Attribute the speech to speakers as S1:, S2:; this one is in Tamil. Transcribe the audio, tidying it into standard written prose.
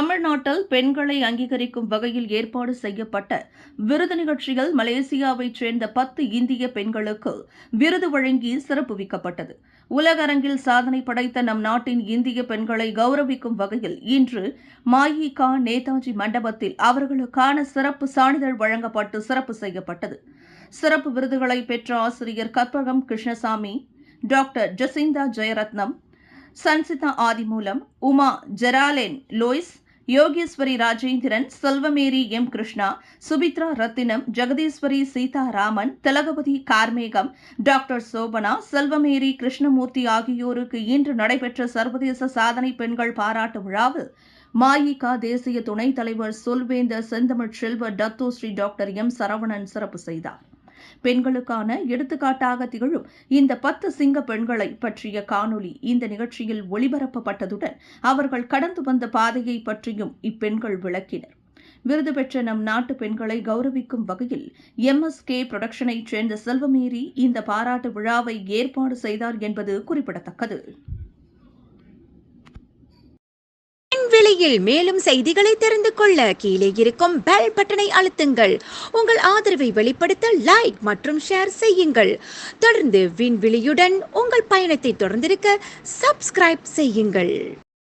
S1: தமிழ்நாட்டில் பெண்களை அங்கீகரிக்கும் வகையில் ஏற்பாடு செய்யப்பட்ட விருது நிகழ்ச்சியில் மலேசியாவைச் சேர்ந்த 10 இந்திய பெண்களுக்கு விருது வழங்கி சிறப்புவிக்கப்பட்டது. உலக அரங்கில் சாதனை படைத்த நம் நாட்டின் இந்திய பெண்களை கௌரவிக்கும் வகையில் இன்று மஇகா நேதாஜி மண்டபத்தில் அவர்களுக்கான சிறப்பு சான்றிதழ் வழங்கப்பட்டு சிறப்பு செய்யப்பட்டது. சிறப்பு விருதுகளை பெற்ற ஆசிரியர் Karpagam Krishnasamy, doctor Jacintha Jayaratnam, Sanchita Adhimoolam, Uma Jeralene Lois, Yogeswari Rajendran, Selvamary M. Krishna, Subithra Rathinam, Jagadeeswari Seetharaman, Thilagavathi Karmegam, doctor Sobana, Selvamary Krishnamoorthy ஆகியோருக்கு இன்று நடைபெற்ற சர்வதேச சாதனை பெண்கள் பாராட்டு விழாவில் மஇகா தேசிய துணைத் தலைவர் சொல்வேந்தர் செந்தமிழ் செல்வர் டத்தோஸ்ரீ டாக்டர் எம். சரவணன் சிறப்பு செய்தார். பெண்களுக்கான எடுத்துக்காட்டாக திகழும் இந்த 10 சிங்க பெண்களை பற்றிய காணொலி இந்த நிகழ்ச்சியில் ஒளிபரப்பப்பட்டதுடன் அவர்கள் கடந்து வந்த பாதையை பற்றியும் இப்பெண்கள் விளக்கினர். விருது பெற்ற நம் நாட்டு பெண்களை கௌரவிக்கும் வகையில் MSK புரொடக்ஷனைச் சேர்ந்த செல்வமேரி இந்த பாராட்டு விழாவை ஏற்பாடு செய்தார் என்பது குறிப்பிடத்தக்கது.
S2: வெளியில் மேலும் செய்திகளை தெரிந்து கொள்ள கீழே இருக்கும் பெல் பட்டனை அழுத்துங்கள். உங்கள் ஆதரவை வெளிப்படுத்த லைக் மற்றும் ஷேர் செய்யுங்கள். தொடர்ந்து விண்வெளியுடன் உங்கள் பயணத்தை தொடர்ந்திருக்க சப்ஸ்கிரைப் செய்யுங்கள்.